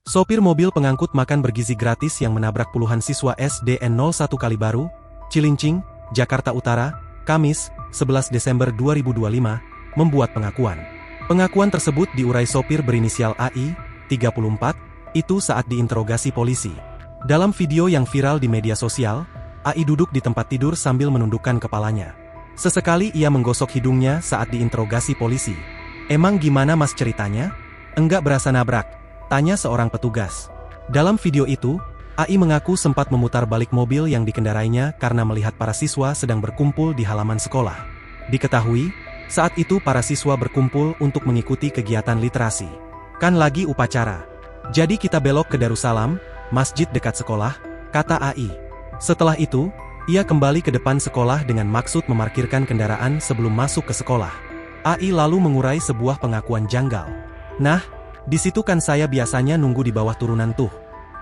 Sopir mobil pengangkut makan bergizi gratis yang menabrak puluhan siswa SDN 01 Kalibaru, Cilincing, Jakarta Utara, Kamis, 11 Desember 2025, membuat pengakuan. Pengakuan tersebut diurai sopir berinisial AI, 34, itu saat diinterogasi polisi. Dalam video yang viral di media sosial, AI duduk di tempat tidur sambil menundukkan kepalanya. Sesekali ia menggosok hidungnya saat diinterogasi polisi. "Emang gimana mas ceritanya? Enggak berasa nabrak?" tanya seorang petugas. Dalam video itu, AI mengaku sempat memutar balik mobil yang dikendarainya karena melihat para siswa sedang berkumpul di halaman sekolah. Diketahui, saat itu para siswa berkumpul untuk mengikuti kegiatan literasi. "Kan lagi upacara. Jadi kita belok ke Darussalam, masjid dekat sekolah," kata AI. Setelah itu, ia kembali ke depan sekolah dengan maksud memarkirkan kendaraan sebelum masuk ke sekolah. AI lalu mengurai sebuah pengakuan janggal. "Nah, di situ kan saya biasanya nunggu di bawah turunan tuh.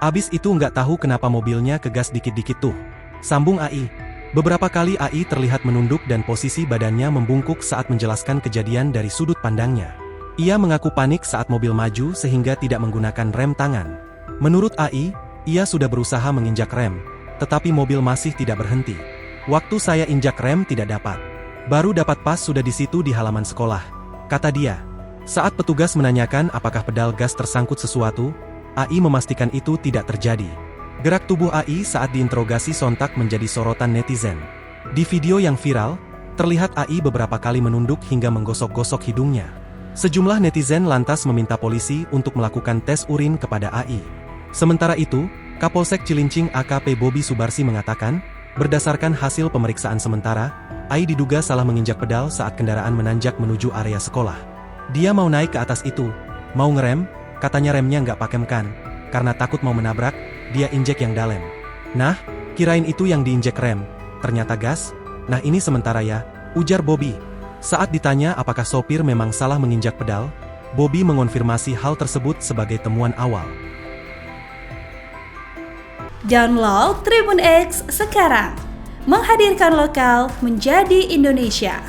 Abis itu nggak tahu kenapa mobilnya kegas dikit-dikit tuh," sambung AI. Beberapa kali AI terlihat menunduk dan posisi badannya membungkuk saat menjelaskan kejadian dari sudut pandangnya. Ia mengaku panik saat mobil maju sehingga tidak menggunakan rem tangan. Menurut AI, ia sudah berusaha menginjak rem, tetapi mobil masih tidak berhenti. "Waktu saya injak rem tidak dapat. Baru dapat pas sudah di situ di halaman sekolah," kata dia. Saat petugas menanyakan apakah pedal gas tersangkut sesuatu, AI memastikan itu tidak terjadi. Gerak tubuh AI saat diinterogasi sontak menjadi sorotan netizen. Di video yang viral, terlihat AI beberapa kali menunduk hingga menggosok-gosok hidungnya. Sejumlah netizen lantas meminta polisi untuk melakukan tes urin kepada AI. Sementara itu, Kapolsek Cilincing AKP Bobi Subarsi mengatakan, berdasarkan hasil pemeriksaan sementara, AI diduga salah menginjak pedal saat kendaraan menanjak menuju area sekolah. Dia mau naik ke atas itu, mau ngerem, katanya remnya nggak pakemkan, karena takut mau menabrak, dia injek yang dalam. "Nah, kirain itu yang diinjek rem, ternyata gas. Nah ini sementara ya," ujar Bobi. Saat ditanya apakah sopir memang salah menginjak pedal, Bobi mengonfirmasi hal tersebut sebagai temuan awal. Download Tribun X sekarang, menghadirkan lokal menjadi Indonesia.